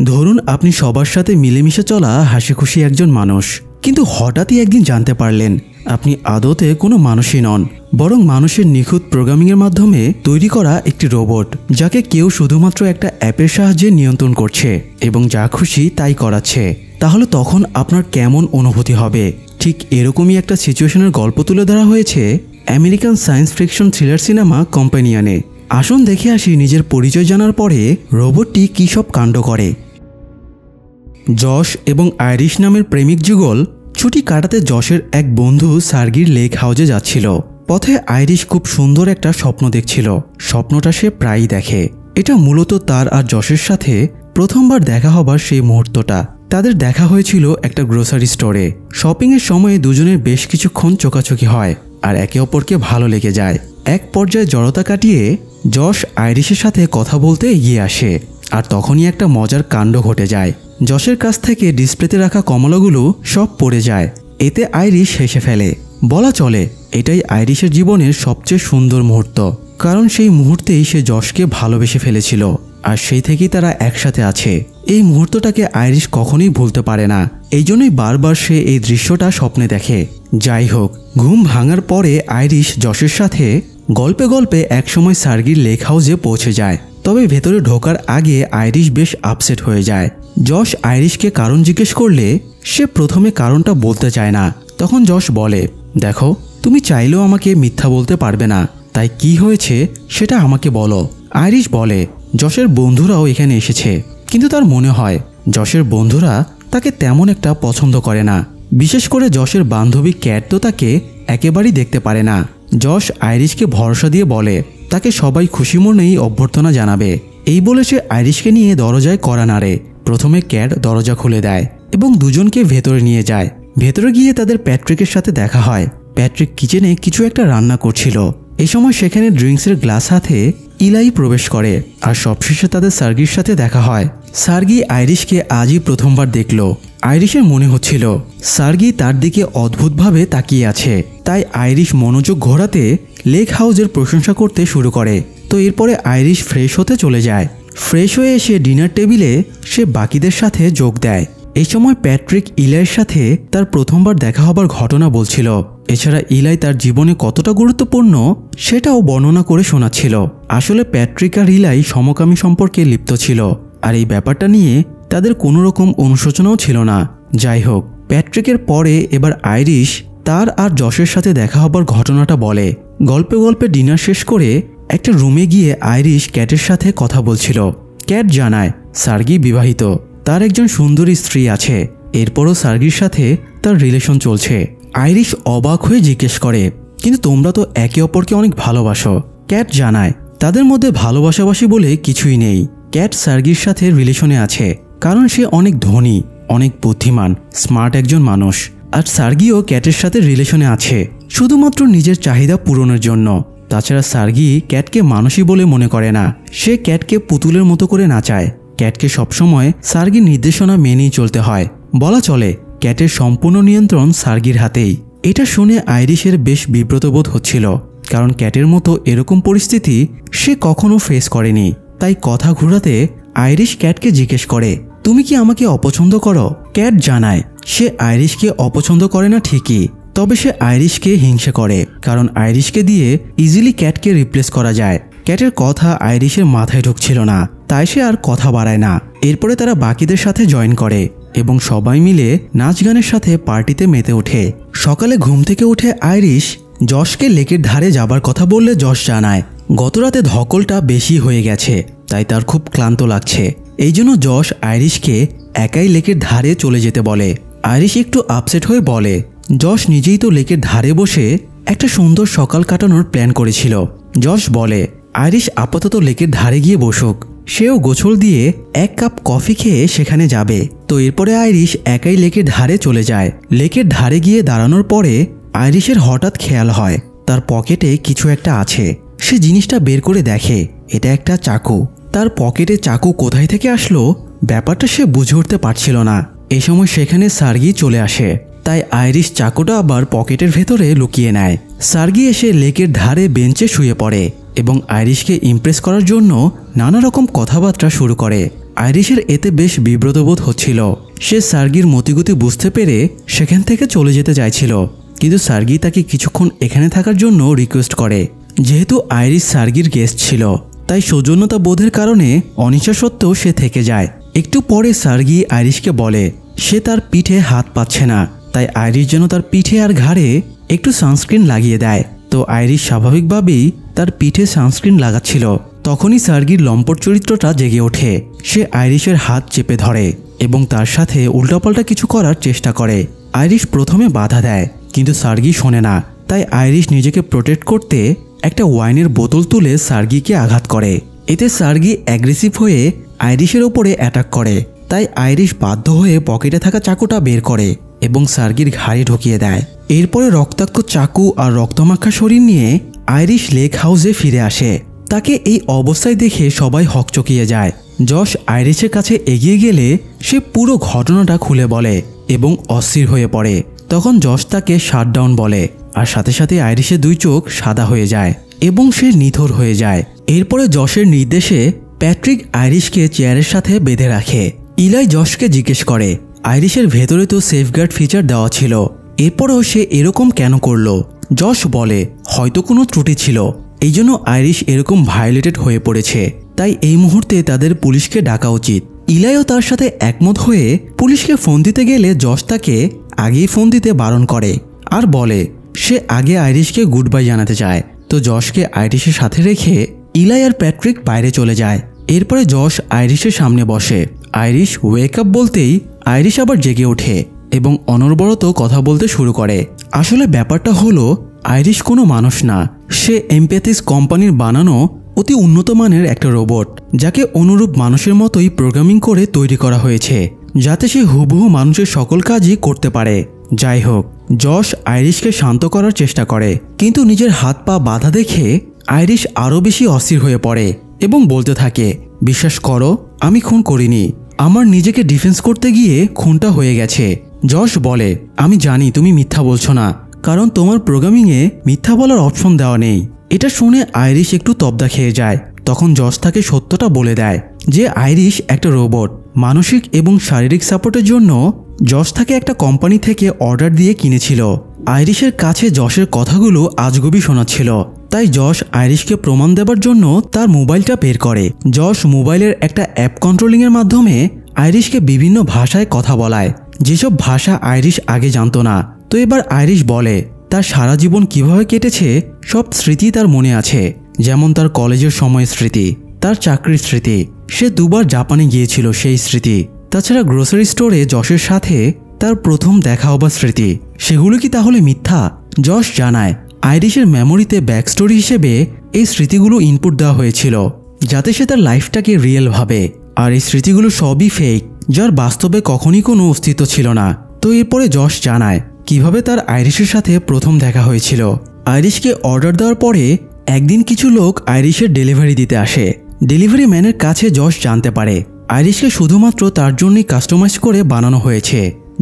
ধরুন আপনি সবার সাথে মিলেমিশে চলা হাসিখুশি একজন মানুষ, কিন্তু হঠাৎই একদিন জানতে পারলেন আপনি আদতে কোনো মানুষই নন, বরং মানুষের নিখুঁত প্রোগ্রামিংয়ের মাধ্যমে তৈরি করা একটি রোবট, যাকে কেউ শুধুমাত্র একটা অ্যাপের সাহায্যে নিয়ন্ত্রণ করছে এবং যা খুশি তাই করাচ্ছে। তাহলে তখন আপনার কেমন অনুভূতি হবে? ঠিক এরকমই একটা সিচুয়েশনের গল্প তুলে ধরা হয়েছে American science fiction thriller cinema কম্প্যানিয়নে। আসুন দেখে আসি নিজের পরিচয় জানার পরে রোবটটি কী সব কাণ্ড করে। জশ এবং আইরিশ নামের প্রেমিক যুগল ছুটি কাটাতে জশের এক বন্ধু সার্গির লেক হাউজে যাচ্ছিল। পথে আইরিশ খুব সুন্দর একটা স্বপ্ন দেখছিল। স্বপ্নটা সে প্রায়ই দেখে। এটা মূলত তার আর জশের সাথে প্রথমবার দেখা হবার সেই মুহূর্তটা। তাদের দেখা হয়েছিল একটা গ্রোসারি স্টোরে। শপিংয়ের সময়ে দুজনের বেশ কিছুক্ষণ চোখাচোখি হয় আর একে অপরকে ভালো লেগে যায়। এক পর্যায়ে জড়তা কাটিয়ে জশ আইরিশের সাথে কথা বলতে এগিয়ে আসে, আর তখনই একটা মজার কাণ্ড ঘটে যায়। জশের কাছ থেকে ডিসপ্লেতে রাখা কমলাগুলো সব পড়ে যায়। এতে আইরিশ হেসে ফেলে। বলা চলে এটাই আইরিশের জীবনের সবচেয়ে সুন্দর মুহূর্ত, কারণ সেই মুহূর্তেই সে জশকে ভালোবেসে ফেলেছিল, আর সেই থেকেই তারা একসাথে আছে। এই মুহূর্তটাকে আইরিশ কখনোই ভুলতে পারে না। এই জন্যই বারবার সে এই দৃশ্যটা স্বপ্নে দেখে। যাই হোক, ঘুম ভাঙার পরে আইরিশ জশের সাথে গল্পে গল্পে একসময় সার্গির লেক হাউসে পৌঁছে যায়। তবে ভেতরে ঢোকার আগে আইরিশ বেশ আপসেট হয়ে যায়। জশ আইরিশকে কারণ জিজ্ঞেস করলে সে প্রথমে কারণটা বলতে চায় না। তখন জশ বলে, দেখো, তুমি চাইলেও আমাকে মিথ্যা বলতে পারবে না, তাই কি হয়েছে সেটা আমাকে বলো। আইরিশ বলে, জশের বন্ধুরাও এখানে এসেছে, কিন্তু তার মনে হয় জশের বন্ধুরা তাকে তেমন একটা পছন্দ করে না। বিশেষ করে জশের বান্ধবী ক্যাট তো তাকে একেবারেই দেখতে পারে না। জশ আইরিশকে ভরসা দিয়ে বলে তাকে সবাই খুশি মনেই অভ্যর্থনা জানাবে। এই বলে সে আইরিশকে নিয়ে দরজায় কড়া নাড়ে। প্রথমে ক্যাট দরজা খুলে দেয় এবং দুজনকে ভেতরে নিয়ে যায়। ভেতরে গিয়ে তাদের প্যাট্রিকের সাথে দেখা হয়। প্যাট্রিক কিচেনে কিছু একটা রান্না করছিল। এই সময় সেখানে ড্রিঙ্কসের গ্লাস হাতে ইলাই প্রবেশ করে, আর সবশেষে তাদের সার্গির সাথে দেখা হয়। সার্গি আইরিশকে আজই প্রথমবার দেখল। আইরিশের মনে হচ্ছিল সার্গি তার দিকে অদ্ভুতভাবে তাকিয়ে আছে। তাই আইরিশ মনোযোগ ঘোরাতে লেক হাউসের প্রশংসা করতে শুরু করে। তো এরপরে আইরিশ ফ্রেশ হতে চলে যায়। ফ্রেশ হয়ে এসে ডিনার টেবিলে সে বাকিদের সাথে যোগ দেয়। এই সময় প্যাট্রিক ইলাইয়ের সাথে তার প্রথমবার দেখা হবার ঘটনা বলছিল। এছাড়া ইলাই তার জীবনে কতটা গুরুত্বপূর্ণ সেটাও বর্ণনা করে শোনাচ্ছিল। আসলে প্যাট্রিক আর ইলাই সমকামী সম্পর্কে লিপ্ত ছিল, আর এই ব্যাপারটা নিয়ে তাদের কোনো রকম অনুশোচনাও ছিল না। যাই হোক, প্যাট্রিকের পরে এবার আইরিশ তার আর জশের সাথে দেখা হবার ঘটনাটা বলে। গল্পে গল্পে ডিনার শেষ করে একটা রুমে গিয়ে আইরিশ ক্যাটের সাথে কথা বলছিল। ক্যাট জানায় সার্গি বিবাহিত, তার একজন সুন্দরী স্ত্রী আছে। এরপরও সার্গির সাথে তার রিলেশন চলছে। আইরিশ অবাক হয়ে জিজ্ঞেস করে, কিন্তু তোমরা তো একে অপরকে অনেক ভালোবাসো। ক্যাট জানায় তাদের মধ্যে ভালোবাসাবাসি বলে কিছুই নেই। ক্যাট সার্গির সাথে রিলেশনে আছে কারণ সে অনেক ধনী, অনেক বুদ্ধিমান, স্মার্ট একজন মানুষ। আর সার্গিও ক্যাটের সাথে রিলেশনে আছে শুধুমাত্র নিজের চাহিদা পূরণের জন্য। তাছাড়া সার্গি ক্যাটকে মানুষই বলে মনে করে না। সে ক্যাটকে পুতুলের মতো করে নাচায়। ক্যাটকে সবসময় সার্গির নির্দেশনা মেনেই চলতে হয়। বলা চলে ক্যাটের সম্পূর্ণ নিয়ন্ত্রণ সার্গির হাতেই। এটা শুনে আইরিশের বেশ বিব্রত বোধ হচ্ছিল, কারণ ক্যাটের মতো এরকম পরিস্থিতি সে কখনো ফেস করেনি। তাই কথা ঘোরাতে আইরিশ ক্যাটকে জিজ্ঞেস করে, তুমি কি আমাকে অপছন্দ করো? ক্যাট জানায় সে আইরিশকে অপছন্দ করে না ঠিকই, তবে সে আইরিশকে হিংসে করে, কারণ আইরিশকে দিয়ে ইজিলি ক্যাটকে রিপ্লেস করা যায়। ক্যাটের কথা আইরিশের মাথায় ঢুকছিল না, তাই সে আর কথা বাড়ায় না। এরপরে তারা বাকিদের সাথে জয়েন করে এবং সবাই মিলে নাচ গানের সাথে পার্টিতে মেতে ওঠে। সকালে ঘুম থেকে উঠে আইরিশ জশকে লেকের ধারে যাবার কথা বললে জশ জানায় গতরাতে ধকলটা বেশি হয়ে গেছে, তাই তার খুব ক্লান্ত লাগছে। এই জন্য জশ আইরিশকে একাই লেকের ধারে চলে যেতে বলে। আইরিশ একটু আপসেট হয়ে বলে জশ নিজেই তো লেকের ধারে বসে একটা সুন্দর সকাল কাটানোর প্ল্যান করেছিল। জশ বলে আইরিশ আপাতত লেকের ধারে গিয়ে বসুক, সেও গোছল দিয়ে এক কাপ কফি খেয়ে সেখানে যাবে। তো এরপরে আইরিশ একাই লেকের ধারে চলে যায়। লেকের ধারে গিয়ে দাঁড়ানোর পরে আইরিশের হঠাৎ খেয়াল হয় তার পকেটে কিছু একটা আছে। সে জিনিসটা বের করে দেখে এটা একটা চাকু। তার পকেটে চাকু কোথায় থেকে আসলো ব্যাপারটা সে বুঝে উঠতে পারছিল না। এই সময় সেখানে সার্গি চলে আসে, তাই আইরিশ চাকুটা আবার পকেটের ভেতরে লুকিয়ে নেয়। সার্গি এসে লেকের ধারে বেঞ্চে শুয়ে পড়ে এবং আইরিশকে ইমপ্রেস করার জন্য নানা রকম কথাবার্তা শুরু করে। আইরিশের এতে বেশ বিব্রতবোধ হচ্ছিল। সে সার্গির মতিগতি বুঝতে পেরে সেখান থেকে চলে যেতে চাইছিল, কিন্তু সার্গি তাকে কিছুক্ষণ এখানে থাকার জন্য রিকোয়েস্ট করে। যেহেতু আইরিশ সার্গির গেস্ট ছিল, তাই সৌজন্যতা বোধের কারণে অনিচ্ছা সত্ত্বেও সে থেকে যায়। একটু পরে সার্গি আইরিশকে বলে সে তার পিঠে হাত পাচ্ছে না, তাই আইরিশ যেন তার পিঠে আর ঘাড়ে একটু সানস্ক্রিন লাগিয়ে দেয়। তো আইরিশ স্বাভাবিকভাবেই তার পিঠে সানস্ক্রিন লাগাচ্ছিল। তখনই সার্গির লম্পট চরিত্রটা জেগে ওঠে। সে আইরিশের হাত চেপে ধরে এবং তার সাথে উল্টাপাল্টা কিছু করার চেষ্টা করে। আইরিশ প্রথমে বাধা দেয়, কিন্তু সার্গি শোনে না। তাই আইরিশ নিজেকে প্রোটেক্ট করতে একটা ওয়াইনের বোতল তুলে সার্গিকে আঘাত করে। এতে সার্গি অ্যাগ্রেসিভ হয়ে আইরিশের ওপরে অ্যাটাক করে। তাই আইরিশ বাধ্য হয়ে পকেটে থাকা চাকুটা বের করে এবং সার্গির ঘাড়ে ঢুকিয়ে দেয়। এরপরে রক্তাক্ত চাকু আর রক্তমাখা শরীর নিয়ে আইরিশ লেক হাউসে ফিরে আসে। তাকে এই অবস্থায় দেখে সবাই হকচকিয়ে যায়। যশ আইরিশের কাছে এগিয়ে গেলে সে পুরো ঘটনাটা খুলে বলে এবং অস্থির হয়ে পড়ে। তখন যশ তাকে শাটডাউন বলে, আর সাথে সাথে আইরিশের 2 চোখ সাদা হয়ে যায় এবং সে নিথর হয়ে যায়। এরপরে যশের নির্দেশে প্যাট্রিক আইরিশকে চেয়ারের সাথে বেঁধে রাখে। ইলাই যশকে জিজ্ঞেস করে আইরিশের ভেতরে তো সেফগার্ড ফিচার দেওয়া ছিল, এরপরেও সে এরকম কেন করলো? যশ বলে হয়তো কোনো ত্রুটি ছিল, এই জন্য আইরিশ এরকম ভায়োলেটেড হয়ে পড়েছে, তাই এই মুহূর্তে তাদের পুলিশকে ডাকা উচিত। ইলাইও তার সাথে একমত হয়ে পুলিশকে ফোন দিতে গেলে যশ তাকে আগেই ফোন দিতে বারণ করে আর বলে সে আগে আইরিশকে গুড বাই জানাতে চায়। তো যশকে আইরিশের সাথে রেখে ইলাই আর প্যাট্রিক বাইরে চলে যায়। এরপরে যশ আইরিশের সামনে বসে। আইরিশ ওয়েক আপ বলতেই আইরিশ আবার জেগে ওঠে এবং অনবরত কথা বলতে শুরু করে। আসলে ব্যাপারটা হলো আইরিশ কোনো মানুষ না, সে এমপ্যাথিস কোম্পানির বানানো অতি উন্নত মানের একটা রোবট, যাকে অনুরূপ মানুষের মতোই প্রোগ্রামিং করে তৈরি করা হয়েছে, যাতে সে হুবহু মানুষের সকল কাজই করতে পারে। যাই হোক, যশ আইরিশকে শান্ত করার চেষ্টা করে, কিন্তু নিজের হাত পা বাধা দেখে আইরিশ আরও বেশি অস্থির হয়ে পড়ে এবং বলতে থাকে বিশ্বাস করো আমি খুন করিনি, আমার নিজেকে ডিফেন্স করতে গিয়ে খুনটা হয়ে গেছে। যশ বলে আমি জানি তুমি মিথ্যা বলছো না, কারণ তোমার প্রোগ্রামিংয়ে মিথ্যা বলার অপশন দেওয়া নেই। এটা শুনে আইরিশ একটু তবদা খেয়ে যায়। তখন যশ তাকে সত্যটা বলে দেয় যে আইরিশ একটা রোবট। মানসিক এবং শারীরিক সাপোর্টের জন্য যশ তাকে একটা কোম্পানি থেকে অর্ডার দিয়ে কিনেছিল। আইরিশের কাছে যশের কথাগুলো আজগুবি শোনাচ্ছিল, তাই যশ আইরিশকে প্রমাণ দেবার জন্য তার মোবাইলটা বের করে। যশ মোবাইলের একটা অ্যাপ কন্ট্রোলিংয়ের মাধ্যমে আইরিশকে বিভিন্ন ভাষায় কথা বলায়, যেসব ভাষা আইরিশ আগে জানতো না। তো এবার আইরিশ বলে তার সারা জীবন কিভাবে কেটেছে সব স্মৃতি তার মনে আছে, যেমন তার কলেজের সময়ের স্মৃতি, তার চাকরির স্মৃতি, সে 2 বার জাপানে গিয়েছিল সেই স্মৃতি, তাছাড়া গ্রোসারি স্টোরে যশের সাথে তার প্রথম দেখা হবার স্মৃতি। সেগুলো কি তাহলে মিথ্যা? যশ জানায় আইরিশের মেমোরিতে ব্যাকস্টোরি হিসেবে এই স্মৃতিগুলো ইনপুট দেওয়া হয়েছিল, যাতে সে তার লাইফটাকে রিয়েল ভাবে, আর এই স্মৃতিগুলো সবই ফেক, যার বাস্তবে কখনই কোনো অস্তিত্ব ছিল না। তো এরপরে যশ জানায় কিভাবে তার আইরিশের সাথে প্রথম দেখা হয়েছিল। আইরিশকে অর্ডার দেওয়ার পরে একদিন কিছু লোক আইরিশের ডেলিভারি দিতে আসে। ডেলিভারি ম্যানের কাছে যশ জানতে পারে আইরিশকে শুধুমাত্র তার জন্যই কাস্টমাইজ করে বানানো হয়েছে।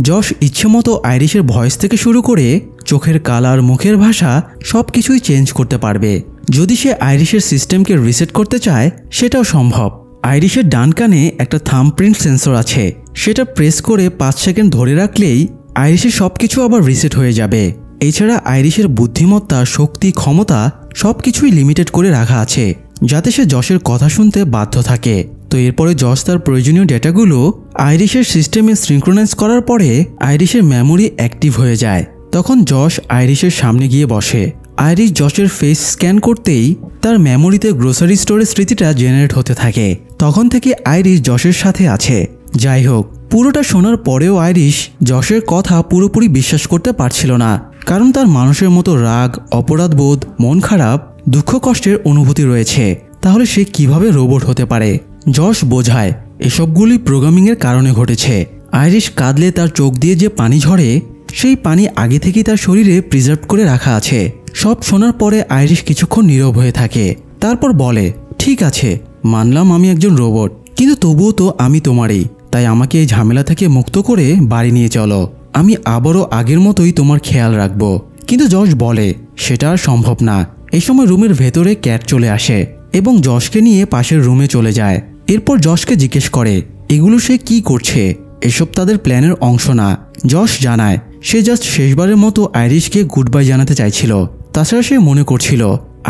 যশ ইচ্ছেমতো আইরিশের ভয়েস থেকে শুরু করে চোখের কালার, মুখের ভাষা সব কিছুই চেঞ্জ করতে পারবে। যদি সে আইরিশের সিস্টেমকে রিসেট করতে চায় সেটাও সম্ভব। আইরিশের ডান কানে একটা থাম্বপ্রিন্ট সেন্সর আছে, সেটা প্রেস করে 5 সেকেন্ড ধরে রাখলেই আইরিশের সবকিছু আবার রিসেট হয়ে যাবে। এছাড়া আইরিশের বুদ্ধিমত্তা, শক্তি, ক্ষমতা সবকিছুই লিমিটেড করে রাখা আছে, যাতে সে যশের কথা শুনতে বাধ্য থাকে। তো এরপরে যশ তার প্রয়োজনীয় ডেটাগুলো আইরিশের সিস্টেমে সিনক্রোনাইজ করার পরে আইরিশের মেমোরি অ্যাক্টিভ হয়ে যায়। তখন যশ আইরিশের সামনে গিয়ে বসে। আইরিশ যশের ফেস স্ক্যান করতেই তার মেমোরিতে গ্রোসারি স্টোরের স্মৃতিটা জেনারেট হতে থাকে। তখন থেকে আইরিশ যশের সাথে আছে। যাই হোক, পুরোটা শোনার পরেও আইরিশ যশের কথা পুরোপুরি বিশ্বাস করতে পারছিল না, কারণ তার মানুষের মতো রাগ, অপরাধবোধ, মন খারাপ, দুঃখ কষ্টের অনুভূতি রয়েছে। তাহলে সে কিভাবে রোবট হতে পারে? যশ বোঝায় এসবগুলি প্রোগ্রামিংয়ের কারণে ঘটেছে। আইরিশ কাঁদলে তার চোখ দিয়ে যে পানি ঝরে, সেই পানি আগে থেকেই তার শরীরে প্রিজার্ভ করে রাখা আছে। সব শোনার পরে আইরিশ কিছুক্ষণ নীরব হয়ে থাকে, তারপর বলে ঠিক আছে, মানলাম আমি একজন রোবট, কিন্তু তবুও তো আমি তোমারই, তাই আমাকে এই ঝামেলা থেকে মুক্ত করে বাড়ি নিয়ে চলো, আমি আবারও আগের মতোই তোমার খেয়াল রাখবো। কিন্তু যশ বলে সেটা আর সম্ভব না। এই সময় রুমের ভেতরে ক্যাট চলে আসে এবং যশকে নিয়ে পাশের রুমে চলে যায়। এরপর যশকে জিজ্ঞেস করে এগুলো সে কি করছে, এসব তাদের প্ল্যানের অংশ না। যশ জানায় সে জাস্ট শেষবারের মতো আইরিশকে গুড বাই জানাতে চাইছিল। তাছাড়া সে মনে করছিল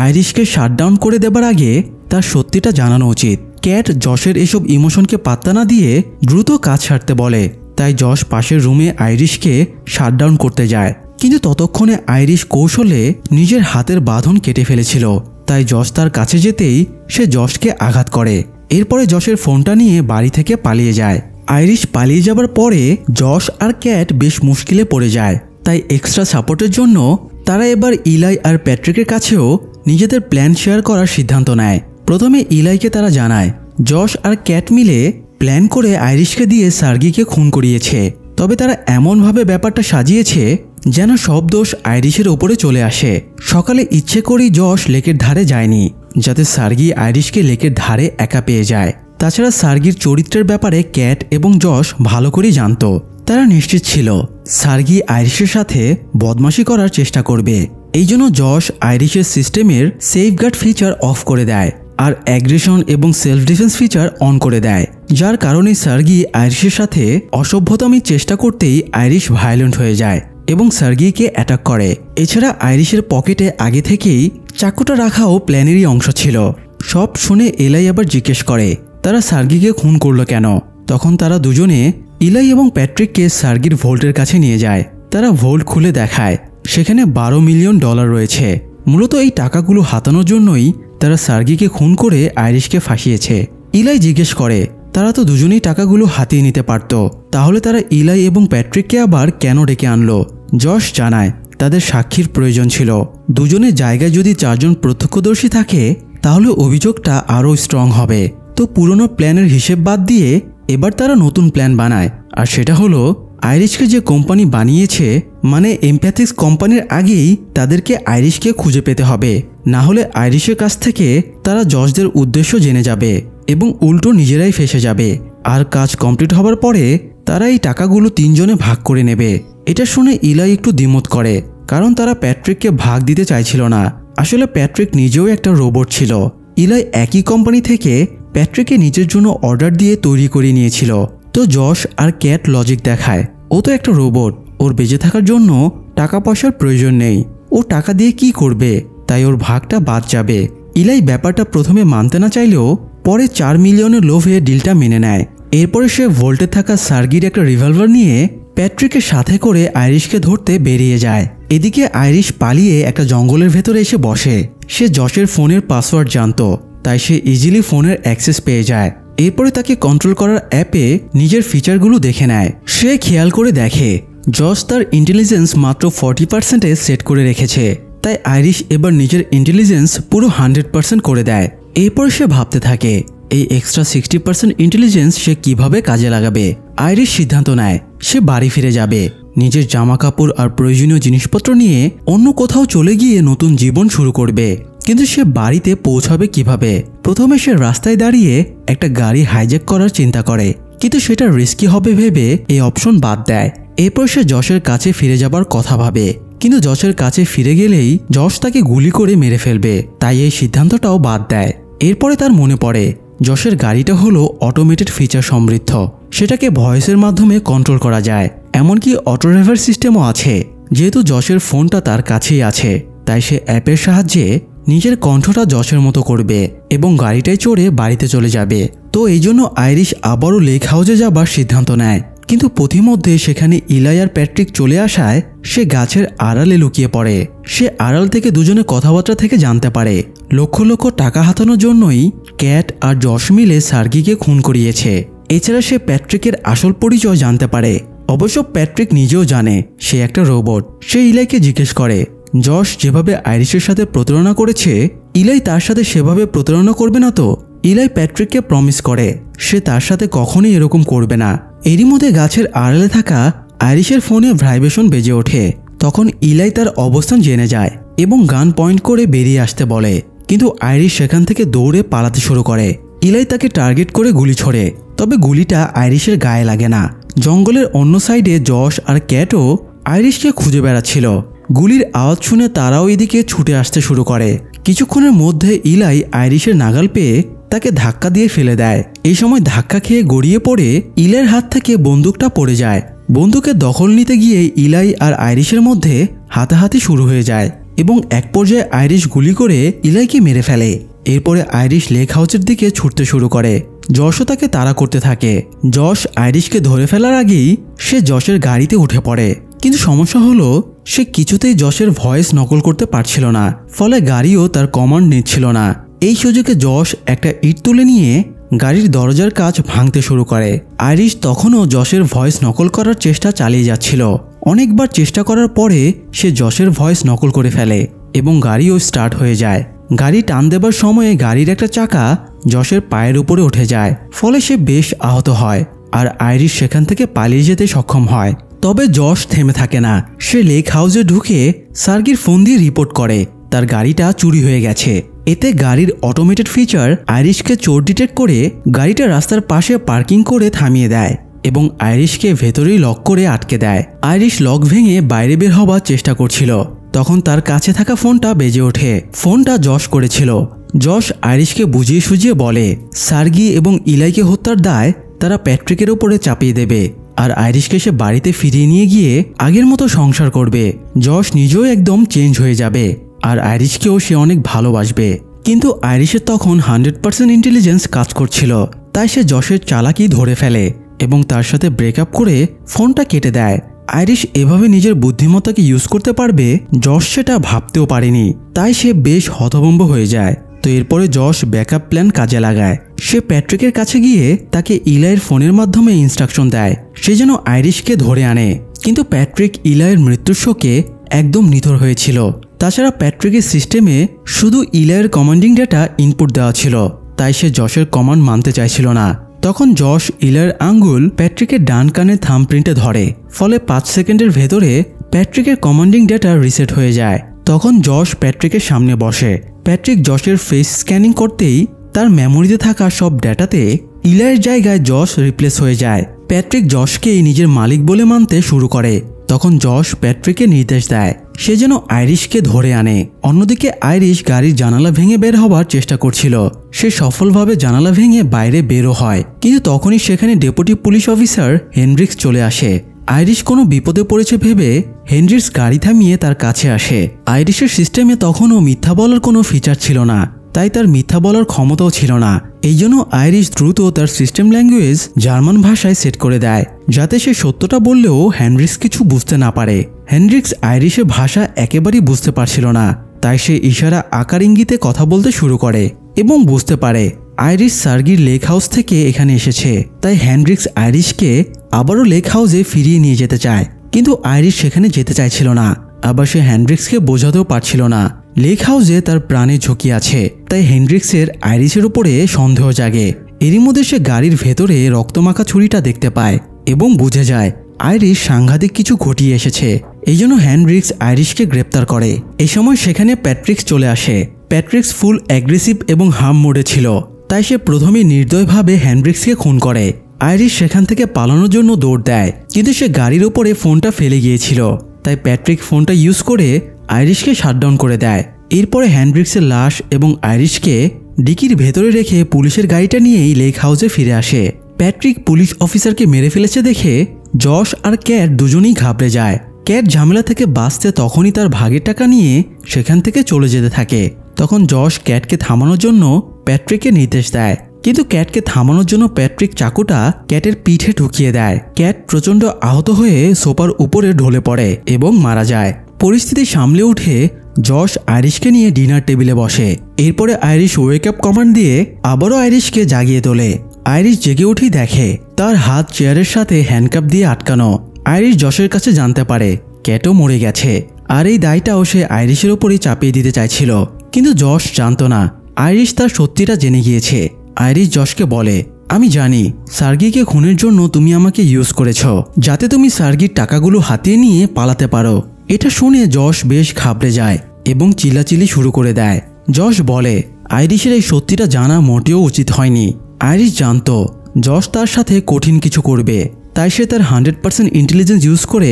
আইরিশকে শাটডাউন করে দেবার আগে তার সত্যিটা জানানো উচিত। ক্যাট যশের এসব ইমোশনকে পাত্তা না দিয়ে দ্রুত কাজ সারতে বলে। তাই যশ পাশের রুমে আইরিশকে শাটডাউন করতে যায়, কিন্তু ততক্ষণে আইরিশ কৌশলে নিজের হাতের বাঁধন কেটে ফেলেছিল। তাই যশ তার কাছে যেতেই সে যশকে আঘাত করে। এরপরে যশের ফোনটা নিয়ে বাড়ি থেকে পালিয়ে যায়। আইরিশ পালিয়ে যাবার পরে যশ আর ক্যাট বেশ মুশকিলে পড়ে যায়। তাই এক্সট্রা সাপোর্টের জন্য তারা এবার ইলাই আর প্যাট্রিকের কাছেও নিজেদের প্ল্যান শেয়ার করার সিদ্ধান্ত নেয়। প্রথমে ইলাইকে তারা জানায় যশ আর ক্যাট মিলে প্ল্যান করে আইরিশকে দিয়ে সার্গিকে খুন করিয়েছে। তবে তারা এমনভাবে ব্যাপারটা সাজিয়েছে যেন সব দোষ আইরিশের ওপরে চলে আসে। সকালে ইচ্ছে করেই যশ লেকের ধারে যায়নি, যাতে সার্গি আইরিশকে লেকের ধারে একা পেয়ে যায়। তাছাড়া সার্গির চরিত্রের ব্যাপারে ক্যাট এবং যশ ভালো করেই জানত। তারা নিশ্চিত ছিল সার্গি আইরিশের সাথে বদমাশি করার চেষ্টা করবে। এই জন্য যশ আইরিশের সিস্টেমের সেফগার্ড ফিচার অফ করে দেয় আর অ্যাগ্রেশন এবং সেলফ ডিফেন্স ফিচার অন করে দেয়, যার কারণে সার্গি আইরিশের সাথে অসভ্যতামির চেষ্টা করতেই আইরিশ ভায়োলেন্ট হয়ে যায় এবং সার্গিকে অ্যাটাক করে। এছাড়া আইরিশের পকেটে আগে থেকেই চাকুটা রাখাও প্ল্যানেরই অংশ ছিল। সব শুনে ইলাই আবার জিজ্ঞেস করে তারা সার্গিকে খুন করলো কেন। তখন তারা দুজনে ইলাই এবং প্যাট্রিককে সার্গির ভোল্টের কাছে নিয়ে যায়। তারা ভোল্ট খুলে দেখায় সেখানে $12 মিলিয়ন রয়েছে। মূলত এই টাকাগুলো হাতানোর জন্যই তারা সার্গিকে খুন করে আইরিশকে ফাঁসিয়েছে। ইলাই জিজ্ঞেস করে তারা তো দুজনেই টাকাগুলো হাতিয়ে নিতে পারত, তাহলে তারা ইলাই এবং প্যাট্রিককে আবার কেন ডেকে আনলো। যশ জানায় তাদের সাক্ষীর প্রয়োজন ছিল। দুজনের জায়গায় যদি 4 জন প্রত্যক্ষদর্শী থাকে তাহলে অভিযোগটা আরও স্ট্রং হবে। তো পুরনো প্ল্যানের হিসেব বাদ দিয়ে এবার তারা নতুন প্ল্যান বানায়, আর সেটা হলো আইরিশকে যে কোম্পানি বানিয়েছে মানে এমপ্যাথিক্স কোম্পানির আগেই তাদেরকে আইরিশকে খুঁজে পেতে হবে, না হলে আইরিশের কাছ থেকে তারা যশদের উদ্দেশ্য জেনে যাবে এবং উল্টো নিজেরাই ফেঁসে যাবে। আর কাজ কমপ্লিট হবার পরে তারা এই টাকাগুলো 3 জনে ভাগ করে নেবে। এটা শুনে ইলাই একটু দ্বিমত করে, কারণ তারা প্যাট্রিককে ভাগ দিতে চাইছিল না। আসলে প্যাট্রিক নিজেও একটা রোবট ছিল। ইলাই একই কোম্পানি থেকে প্যাট্রিককে নিজের জন্য অর্ডার দিয়ে তৈরি করে নিয়েছিল। তো যশ আর ক্যাট লজিক দেখায় ও তো একটা রোবট, ওর বেঁচে থাকার জন্য টাকা পয়সার প্রয়োজন নেই, ও টাকা দিয়ে কি করবে, তাই ওর ভাগটা বাদ যাবে। ইলাই ব্যাপারটা প্রথমে মানতে না চাইলেও পরে 4 মিলিয়নের লোভে ডিলটা মেনে নেয়। এরপরে সে ভোল্টে থাকা সার্গির একটা রিভলভার নিয়ে প্যাট্রিকের সাথে করে আইরিশকে ধরতে বেরিয়ে যায়। এদিকে আইরিশ পালিয়ে একটা জঙ্গলের ভেতরে এসে বসে। সে যশের ফোনের পাসওয়ার্ড জানত, তাই সে ইজিলি ফোনের অ্যাক্সেস পেয়ে যায়। এরপরে তাকে কন্ট্রোল করার অ্যাপে নিজের ফিচারগুলো দেখে নেয়। সে খেয়াল করে দেখে যশ তার ইন্টেলিজেন্স মাত্র 40%-এ সেট করে রেখেছে, তাই আইরিশ এবার নিজের ইন্টেলিজেন্স পুরো 100% করে দেয়। এরপর সে ভাবতে থাকে এই এক্সট্রা 60% ইন্টেলিজেন্স সে কিভাবে কাজে লাগাবে। আইরিশ সিদ্ধান্ত নেয় সে বাড়ি ফিরে যাবে, নিজের জামা কাপড় আর প্রয়োজনীয় জিনিসপত্র নিয়ে অন্য কোথাও চলে গিয়ে নতুন জীবন শুরু করবে। কিন্তু সে বাড়িতে পৌঁছাবে কিভাবে? প্রথমে সে রাস্তায় দাঁড়িয়ে একটা গাড়ি হাইজ্যাক করার চিন্তা করে, কিন্তু সেটা রিস্কি হবে ভেবে এই অপশন বাদ দেয়। এরপর সে যশের কাছে ফিরে যাবার কথা ভাবে, কিন্তু যশের কাছে ফিরে গেলেই যশ তাকে গুলি করে মেরে ফেলবে, তাই এই সিদ্ধান্তটাও বাদ দেয়। এরপরে তার মনে পড়ে যশের গাড়িটা হলো অটোমেটেড ফিচার সমৃদ্ধ, সেটাকে ভয়েসের মাধ্যমে কন্ট্রোল করা যায়, এমনকি অটো ড্রাইভার সিস্টেমও আছে। যেহেতু যশের ফোনটা তার কাছেই আছে, তাই সে অ্যাপের সাহায্যে নিজের কণ্ঠটা যশের মতো করবে এবং গাড়িটায় চড়ে বাড়িতে চলে যাবে। তো এই জন্য আইরিশ আবারও লেক হাউসে যাবার সিদ্ধান্ত নেয়, কিন্তু পথিমধ্যে সেখানে ইলাই আর প্যাট্রিক চলে আসায় সে গাছের আড়ালে লুকিয়ে পড়ে। সে আড়াল থেকে দুজনে কথাবার্তা থেকে জানতে পারে লক্ষ লক্ষ টাকা হাতানোর জন্যই ক্যাট আর যশ মিলে সার্গিকে খুন করিয়েছে। এছাড়া সে প্যাট্রিকের আসল পরিচয় জানতে পারে। অবশ্য প্যাট্রিক নিজেও জানে সে একটা রোবট। সে ইলাইকে জিজ্ঞেস করে যশ যেভাবে আইরিশের সাথে প্রতারণা করেছে ইলাই তার সাথে সেভাবে প্রতারণা করবে না তো। ইলাই প্যাট্রিককে প্রমিস করে সে তার সাথে কখনোই এরকম করবে না। এরই মধ্যে গাছের আড়ালে থাকা আইরিশের ফোনে ভাইব্রেশন বেজে ওঠে। তখন ইলাই তার অবস্থান জেনে যায় এবং গান পয়েন্ট করে বেরিয়ে আসতে বলে, কিন্তু আইরিশ সেখান থেকে দৌড়ে পালাতে শুরু করে। ইলাই তাকে টার্গেট করে গুলি ছোড়ে, তবে গুলিটা আইরিশের গায়ে লাগে না। জঙ্গলের অন্য সাইডে যশ আর ক্যাটও আইরিশকে খুঁজে বেড়াচ্ছিল। গুলির আওয়াজ শুনে তারাও এদিকে ছুটে আসতে শুরু করে। কিছুক্ষণের মধ্যে ইলাই আইরিশের নাগাল পেয়ে তাকে ধাক্কা দিয়ে ফেলে দেয়। এই সময় ধাক্কা খেয়ে গড়িয়ে পড়ে ইলাইয়ের হাত থেকে বন্দুকটা পড়ে যায়। বন্দুকের দখল নিতে গিয়ে ইলাই আর আইরিশের মধ্যে হাতাহাতি শুরু হয়ে যায় এবং এক পর্যায়ে আইরিশ গুলি করে ইলাইকে মেরে ফেলে। এরপরে আইরিশ লেক হাউসের দিকে ছুটতে শুরু করে। যশও তাকে তাড়া করতে থাকে। যশ আইরিশকে ধরে ফেলার আগেই সে যশের গাড়িতে উঠে পড়ে, কিন্তু সমস্যা হলো সে কিছুতেই যশের ভয়েস নকল করতে পারছিল না, ফলে গাড়িও তার কমান্ড নিচ্ছিল না। এই সুযোগে যশ একটা ইট তুলে নিয়ে গাড়ির দরজার কাচ ভাঙতে শুরু করে। আইরিশ তখনও যশের ভয়েস নকল করার চেষ্টা চালিয়ে যাচ্ছিল। অনেকবার চেষ্টা করার পরে সে যশের ভয়েস নকল করে ফেলে এবং গাড়িও স্টার্ট হয়ে যায়। গাড়ি টান দেবার সময়ে গাড়ির একটা চাকা যশের পায়ের উপরে উঠে যায়, ফলে সে বেশ আহত হয় আর আইরিশ সেখান থেকে পালিয়ে যেতে সক্ষম হয়। তবে যশ থেমে থাকে না। সে লেক হাউসে ঢুকে সার্গির ফোন দিয়ে রিপোর্ট করে তার গাড়িটা চুরি হয়ে গেছে। এতে গাড়ির অটোমেটেড ফিচার আইরিশকে চোর ডিটেক্ট করে গাড়িটা রাস্তার পাশে পার্কিং করে থামিয়ে দেয় এবং আইরিশকে ভেতরেই লক করে আটকে দেয়। আইরিশ লক ভেঙে বাইরে বের হবার চেষ্টা করছিল, তখন তার কাছে থাকা ফোনটা বেজে ওঠে। ফোনটা যশ করেছিল। যশ আইরিশকে বুঝিয়ে সুঝিয়ে বলে সার্গি এবং ইলাইকে হত্যার দায় তারা প্যাট্রিকের ওপরে চাপিয়ে দেবে আর আইরিশকে সে বাড়িতে ফিরিয়ে নিয়ে গিয়ে আগের মতো সংসার করবে। যশ নিজেও একদম চেঞ্জ হয়ে যাবে আর আইরিশকেও সে অনেক ভালোবাসবে। কিন্তু আইরিশের তখন 100% ইন্টেলিজেন্স কাজ করছিল, তাই সে যশের চালাকি ধরে ফেলে এবং তার সাথে ব্রেকআপ করে ফোনটা কেটে দেয়। আইরিশ এভাবে নিজের বুদ্ধিমত্তাকে ইউজ করতে পারবে যশ সেটা ভাবতেও পারেনি, তাই সে বেশ হতভম্ব হয়ে যায়। তো এরপরে যশ ব্যাকআপ প্ল্যান কাজে লাগায়। সে প্যাট্রিকের কাছে গিয়ে তাকে ইলাইয়ের ফোনের মাধ্যমে ইনস্ট্রাকশন দেয় সে যেন আইরিশকে ধরে আনে। কিন্তু প্যাট্রিক ইলাইয়ের মৃত্যুর শোকে একদম নিথর হয়েছিল। তাছাড়া প্যাট্রিকের সিস্টেমে শুধু ইলাইয়ের কমান্ডিং ডেটা ইনপুট দেওয়া ছিল, তাই সে যশের কমান্ড মানতে চাইছিল না। তখন যশ ইলাইয়ের আঙ্গুল প্যাট্রিকের ডান কানের থাম্বপ্রিন্টে ধরে, ফলে 5 সেকেন্ডের ভেতরে প্যাট্রিকের কমান্ডিং ডেটা রিসেট হয়ে যায়। তখন যশ প্যাট্রিকের সামনে বসে। প্যাট্রিক যশের ফেস স্ক্যানিং করতেই তার মেমোরিতে থাকা সব ডেটাতে ইলাইয়ের জায়গায় যশ রিপ্লেস হয়ে যায়। প্যাট্রিক যশকেই নিজের মালিক বলে মানতে শুরু করে। তখন যশ প্যাট্রিককে নির্দেশ দেয় সে যেন আইরিশকে ধরে আনে। অন্যদিকে আইরিশ গাড়ির জানালা ভেঙে বের হবার চেষ্টা করছিল। সে সফলভাবে জানালা ভেঙে বাইরে বেরও হয়, কিন্তু তখনই সেখানে ডেপুটি পুলিশ অফিসার হেনরিক্স চলে আসে। আইরিশ কোনো বিপদে পড়েছে ভেবে হেনরিক্স গাড়ি থামিয়ে তার কাছে আসে। আইরিশের সিস্টেমে তখনও মিথ্যা বলার কোনো ফিচার ছিল না, তাই তার মিথ্যা বলার ক্ষমতাও ছিল না। এই জন্য আইরিশ দ্রুত তার সিস্টেম ল্যাঙ্গুয়েজ জার্মান ভাষায় সেট করে দেয়, যাতে সে সত্যটা বললেও হেনরিক্স কিছু বুঝতে না পারে। হেনরিক্স আইরিশের ভাষা একেবারেই বুঝতে পারছিল না, তাই সে ইশারা আকার ইঙ্গিতে কথা বলতে শুরু করে এবং বুঝতে পারে আইরিশ সার্গির লেক হাউস থেকে এখানে এসেছে। তাই হেনরিক্স আইরিশকে আবারও লেক হাউসে ফিরিয়ে নিয়ে যেতে চায়, কিন্তু আইরিশ সেখানে যেতে চাইছিল না। আবার সে হেনরিক্সকে বোঝাতেও পারছিল না লেক হাউসে তার প্রাণে ঝুঁকি আছে। তাই হেনরিক্সের আইরিশের উপরে সন্দেহ জাগে। এরই মধ্যে সে গাড়ির ভেতরে রক্তমাখা ছুরিটা দেখতে পায় এবং বুঝে যায় আইরিশ সাংঘাতিক কিছু ঘটিয়ে এসেছে। এই জন্য হেনরিক্স আইরিশকে গ্রেপ্তার করে। এই সময় সেখানে প্যাট্রিক্স চলে আসে। প্যাট্রিক্স ফুল অ্যাগ্রেসিভ এবং হার্ম মোডে ছিল, তাই সে প্রথমে নির্দয়ভাবে হেনরিক্সকে খুন করে। আইরিশ সেখান থেকে পালানোর জন্য দৌড় দেয়, কিন্তু সে গাড়ির ওপরে ফোনটা ফেলে গিয়েছিল। তাই প্যাট্রিক ফোনটা ইউজ করে আইরিশকে শাটডাউন করে দেয়। এরপরে হেনরিক্সের লাশ এবং আইরিশকে ডিকির ভেতরে রেখে পুলিশের গাড়িটা নিয়েই লেক হাউসে ফিরে আসে। প্যাট্রিক পুলিশ অফিসারকে মেরে ফেলেছে দেখে যশ আর ক্যাট দুজনেই ঘাবড়ে যায়। ক্যাট ঝামেলা থেকে বাঁচতে তখনই তার ভাগের টাকা নিয়ে সেখান থেকে চলে যেতে থাকে। তখন যশ ক্যাটকে থামানোর জন্য প্যাট্রিককে নির্দেশ দেয়, কিন্তু ক্যাটকে থামানোর জন্য প্যাট্রিক চাকুটা ক্যাটের পিঠে ঢুকিয়ে দেয়। ক্যাট প্রচণ্ড আহত হয়ে সোফার উপরে ঢলে পড়ে এবং মারা যায়। পরিস্থিতি সামলে উঠে যশ আইরিশকে নিয়ে ডিনার টেবিলে বসে। এরপরে আইরিশ ওয়েক আপ কমান্ড দিয়ে আবারও আইরিশকে জাগিয়ে তোলে। আইরিশ জেগে উঠেই দেখে তার হাত চেয়ারের সাথে হ্যান্ডকাপ দিয়ে আটকানো। আইরিশ যশের কাছে জানতে পারে ক্যাটও মরে গেছে, আর এই দায়টাও সে আইরিশের ওপরই চাপিয়ে দিতে চাইছিল। কিন্তু যশ জানতো না আইরিশ তার সত্যিটা জেনে গিয়েছে। আইরিশ যশকে বলে, আমি জানি সার্গিকে খুনের জন্য তুমি আমাকে ইউজ করেছ, যাতে তুমি সার্গির টাকাগুলো হাতিয়ে নিয়ে পালাতে পারো। এটা শুনে যশ বেশ ঘাবড়ে যায় এবং চিল্লাচিল্লি শুরু করে দেয়। যশ বলে আইরিশের এই সত্যিটা জানা মোটেও উচিত হয়নি। আইরিশ জানতো যশ তার সাথে কঠিন কিছু করবে, তাই সে তার 100% ইন্টেলিজেন্স ইউজ করে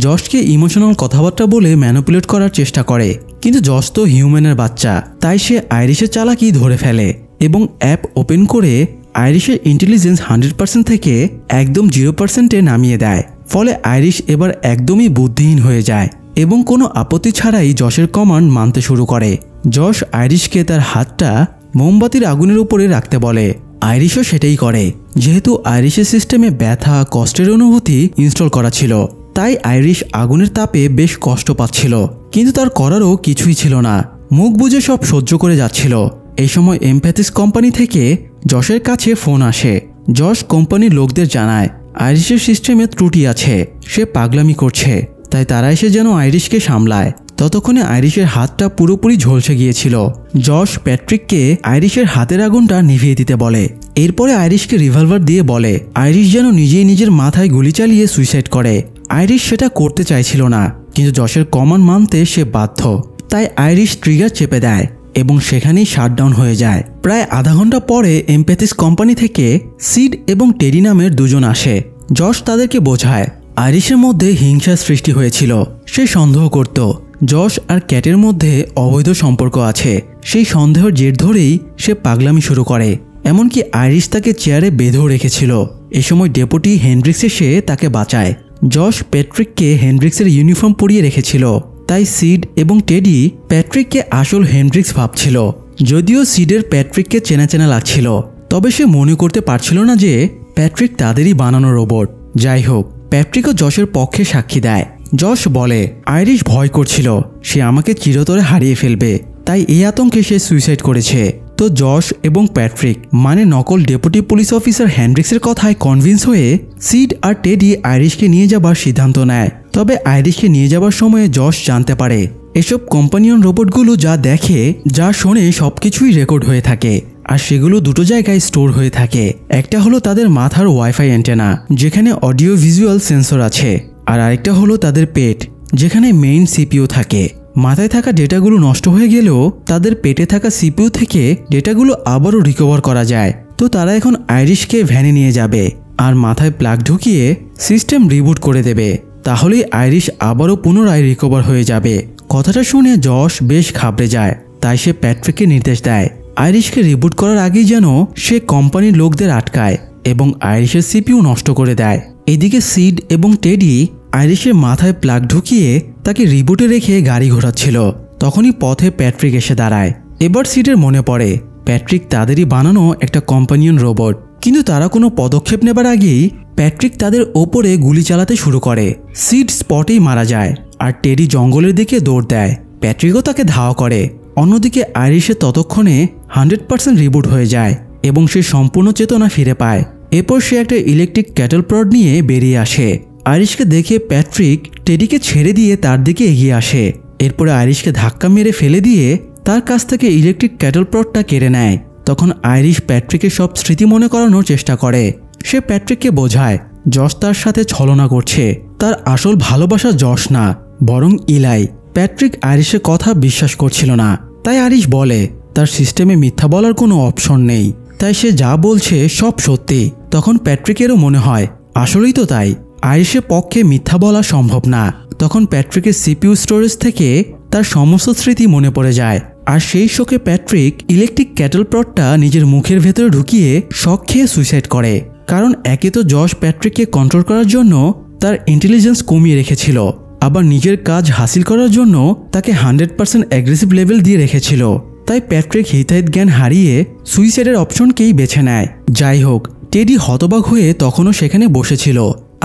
যশকে ইমোশনাল কথাবার্তা বলে ম্যানিপুলেট করার চেষ্টা করে। কিন্তু যশ তো হিউম্যানের বাচ্চা, তাই সে আইরিশের চালাকি ধরে ফেলে এবং অ্যাপ ওপেন করে আইরিশের ইন্টেলিজেন্স 100% থেকে একদম 0%-এ নামিয়ে দেয়। ফলে আইরিশ এবার একদমই বুদ্ধিহীন হয়ে যায় এবং কোনো আপত্তি ছাড়াই যশের কমান্ড মানতে শুরু করে। যশ আইরিশকে তার হাতটা মোমবাতির আগুনের উপরে রাখতে বলে। আইরিশও সেটাই করে। যেহেতু আইরিশের সিস্টেমে ব্যথা কষ্টের অনুভূতি ইনস্টল করা ছিল, তাই আইরিশ আগুনের তাপে বেশ কষ্ট পাচ্ছিল, কিন্তু তার করারও কিছুই ছিল না। মুখ বুজে সব সহ্য করে যাচ্ছিল। এই সময় এমপ্যাথিস কোম্পানি থেকে যশের কাছে ফোন আসে। যশ কোম্পানির লোকদের জানায় আইরিশের সিস্টেমে ত্রুটি আছে, সে পাগলামি করছে, তাই তারা এসে যেন আইরিশকে সামলায়। ততক্ষণে আইরিশের হাতটা পুরোপুরি ঝলসে গিয়েছিল। যশ প্যাট্রিককে আইরিশের হাতের আগুনটা নিভিয়ে দিতে বলে। এরপরে আইরিশকে রিভলভার দিয়ে বলে আইরিশ যেন নিজেই নিজের মাথায় গুলি চালিয়ে সুইসাইড করে। আইরিশ সেটা করতে চাইছিল না, কিন্তু যশের কমান্ড মানতে সে বাধ্য। তাই আইরিশ ট্রিগার চেপে দেয় এবং সেখানেই শাটডাউন হয়ে যায়। প্রায় আধা ঘন্টা পরে এমপ্যাথিস কোম্পানি থেকে সিড এবং টেডি নামের দুজন আসে। যশ তাদেরকে বোঝায় আইরিশের মধ্যে হিংসার সৃষ্টি হয়েছিল। সে সন্দেহ করত যশ আর ক্যাটের মধ্যে অবৈধ সম্পর্ক আছে। সেই সন্দেহের জের ধরেই সে পাগলামি শুরু করে। এমনকি আইরিশ তাকে চেয়ারে বেঁধেও রেখেছিল। এ সময় ডেপুটি হেনড্রিক্স এসে তাকে বাঁচায়। যশ প্যাট্রিককে হেনড্রিক্সের ইউনিফর্ম পরিয়ে রেখেছিল, তাই সিড এবং টেডি প্যাট্রিককে আসল হেনড্রিক্স ভাবছিল। যদিও সিডের প্যাট্রিককে চেনা চেনা লাগছিল, তবে সে মনে করতে পারছিল না যে প্যাট্রিক তাদেরই বানানো রোবট। যাই হোক, প্যাট্রিকও যশের পক্ষে সাক্ষী দেয়। যশ বলে আইরিশ ভয় করছিল সে আমাকে চিরতরে হারিয়ে ফেলবে, তাই এই আতঙ্কে সে সুইসাইড করেছে। তো যশ এবং প্যাট্রিক মানে নকল ডেপুটি পুলিশ অফিসার হেনড্রিক্সের কথায় কনভিন্স হয়ে সিড আর টেডি আইরিশকে নিয়ে যাবার সিদ্ধান্ত নেয়। তবে আইরিশকে নিয়ে যাবার সময়ে যশ জানতে পারে এসব কোম্পানিয়ন রোবটগুলো যা দেখে যা শোনে সবকিছুই রেকর্ড হয়ে থাকে, আর সেগুলো দুটো জায়গায় স্টোর হয়ে থাকে। একটা হলো তাদের মাথার ওয়াইফাই অ্যান্টেনা, যেখানে অডিও ভিজুয়াল সেন্সর আছে, আর আরেকটা হলো তাদের পেট, যেখানে মেইন সিপিইউ থাকে। মাথায় থাকা ডেটাগুলো নষ্ট হয়ে গেলেও তাদের পেটে থাকা সিপিইউ থেকে ডেটাগুলো আবারও রিকভার করা যায়। তো তারা এখন আইরিশকে ভ্যানে নিয়ে যাবে আর মাথায় প্লাগ ঢুকিয়ে সিস্টেম রিবুট করে দেবে। তাহলেই আইরিশ আবারও পুনরায় রিকভার হয়ে যাবে। কথাটা শুনে যশ বেশ ঘাবড়ে যায়, তাই সে প্যাট্রিককে নির্দেশ দেয় আইরিশকে রিবুট করার আগেই যেন সে কোম্পানির লোকদের আটকায় এবং আইরিশের সিপিইউ নষ্ট করে দেয়। এদিকে সিড এবং টেডি আইরিশের মাথায় প্লাগ ঢুকিয়ে তাকে রিবুটে রেখে গাড়ি ঘোরাচ্ছিল। তখনই পথে প্যাট্রিক এসে দাঁড়ায়। এবার সিডের মনে পড়ে প্যাট্রিক তাদেরই বানানো একটা কোম্পানিয়ন রোবট, কিন্তু তারা কোনো পদক্ষেপ নেবার আগেই প্যাট্রিক তাদের ওপরে গুলি চালাতে শুরু করে। সিড স্পটেই মারা যায় আর টেডি জঙ্গলের দিকে দৌড় দেয়। প্যাট্রিকও তাকে ধাওয়া করে। অন্যদিকে আইরিশের ততক্ষণে 100% রিবুট হয়ে যায় এবং সে সম্পূর্ণ চেতনা ফিরে পায়। এরপর সে একটা ইলেকট্রিক ক্যাটল প্রড নিয়ে বেরিয়ে আসে। আইরিশকে দেখে প্যাট্রিক টেডিকে ছেড়ে দিয়ে তার দিকে এগিয়ে আসে। এরপরে আইরিশকে ধাক্কা মেরে ফেলে দিয়ে তার কাছ থেকে ইলেকট্রিক ক্যাটল প্রডটা কেড়ে নেয়। তখন আইরিশ প্যাট্রিকের সব স্মৃতি মনে করানোর চেষ্টা করে। সে প্যাট্রিককে বোঝায় যশ তার সাথে ছলনা করছে, তার আসল ভালোবাসা যশ না বরং ইলাই। প্যাট্রিক আইরিশের কথা বিশ্বাস করছিল না, তাই আইরিশ বলে তার সিস্টেমে মিথ্যা বলার কোনো অপশন নেই, তাই সে যা বলছে সব সত্যি। তখন প্যাট্রিকেরও মনে হয় আসলেই তো তাই, আইরিশের পক্ষে মিথ্যা বলা সম্ভব না। তখন প্যাট্রিকের সিপিইউ স্টোরেজ থেকে তার সমস্ত স্মৃতি মনে পড়ে যায়, আর সেই শোকে প্যাট্রিক ইলেকট্রিক ক্যাটল প্রডটা নিজের মুখের ভেতরে ঢুকিয়ে শক খেয়ে সুইসাইড করে। কারণ একে তো যশ প্যাট্রিককে কন্ট্রোল করার জন্য তার ইন্টেলিজেন্স কমিয়ে রেখেছিল, আবার নিজের কাজ হাসিল করার জন্য তাকে 100% অ্যাগ্রেসিভ লেভেল দিয়ে রেখেছিল। তাই প্যাট্রিক হিতাহিত জ্ঞান হারিয়ে সুইসাইডের অপশনকেই বেছে নেয়। যাই হোক, টেডি হতবাক হয়ে তখনও সেখানে বসেছিল।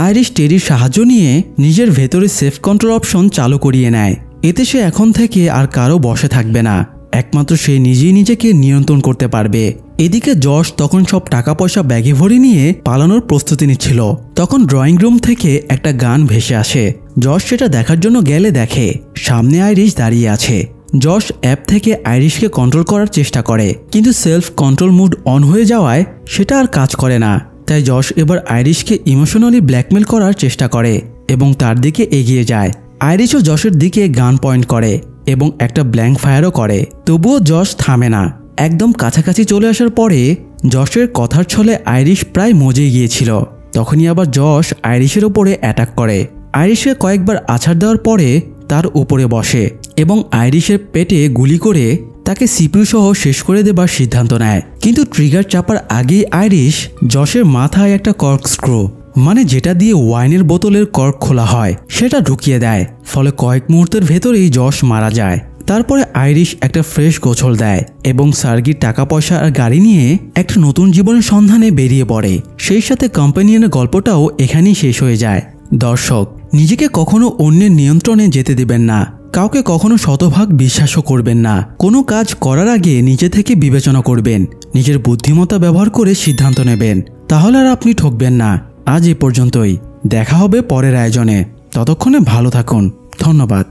আইরিশ টেডির সাহায্য নিয়ে নিজের ভেতরে সেফ কন্ট্রোল অপশন চালু করিয়ে নেয়। এতে সে এখন থেকে আর কারো বসে থাকবে না, একমাত্র সে নিজেই নিজেকে নিয়ন্ত্রণ করতে পারবে। এদিকে যশ তখন সব টাকা পয়সা ব্যাগে ভরে নিয়ে পালানোর প্রস্তুতি নিচ্ছিল। তখন ড্রয়িং রুম থেকে একটা গান ভেসে আসে। যশ সেটা দেখার জন্য গেলে দেখে সামনে আইরিশ দাঁড়িয়ে আছে। যশ অ্যাপ থেকে আইরিশকে কন্ট্রোল করার চেষ্টা করে, কিন্তু সেলফ কন্ট্রোল মুড অন হয়ে যাওয়ায় সেটা আর কাজ করে না। তাই যশ এবার আইরিশকে ইমোশনালি ব্ল্যাকমেল করার চেষ্টা করে এবং তার দিকে এগিয়ে যায়। আইরিশও যশের দিকে গান পয়েন্ট করে এবং একটা ব্ল্যাঙ্ক ফায়ারও করে, তবুও যশ থামে না। একদম কাছাকাছি চলে আসার পরে যশের কথার ছলে আইরিশ প্রায় মজে গিয়েছিল। তখনই আবার যশ আইরিশের উপরে অ্যাটাক করে। আইরিশকে কয়েকবার আছাড় দেওয়ার পরে তার উপরে বসে এবং আইরিশের পেটে গুলি করে তাকে সিপিইউ সহ শেষ করে দেবার সিদ্ধান্ত নেয়। কিন্তু ট্রিগার চাপার আগেই আইরিশ যশের মাথায় একটা কর্কস্ক্রু, মানে যেটা দিয়ে ওয়াইনের বোতলের কর্ক খোলা হয়, সেটা ঢুকিয়ে দেয়। ফলে কয়েক মুহূর্তের ভেতরেই যশ মারা যায়। তারপরে আইরিশ একটা ফ্রেশ গোছল দেয় এবং সার্গির টাকা পয়সা আর গাড়ি নিয়ে একটা নতুন জীবনের সন্ধানে বেরিয়ে পড়ে। সেই সাথে কম্প্যানিয়নের গল্পটাও এখানেই শেষ হয়ে যায়। দর্শক, নিজেকে কখনো অন্যের নিয়ন্ত্রণে যেতে দিবেন না। কাউকে কখনো শতভাগ বিশ্বাসও করবেন না। কোনো কাজ করার আগে নিজে থেকে বিবেচনা করবেন, নিজের বুদ্ধিমত্তা ব্যবহার করে সিদ্ধান্ত নেবেন, তাহলে আর আপনি ঠকবেন না। আজ এ পর্যন্তই, দেখা হবে পরের আয়োজনে। ততক্ষণে ভালো থাকুন। ধন্যবাদ।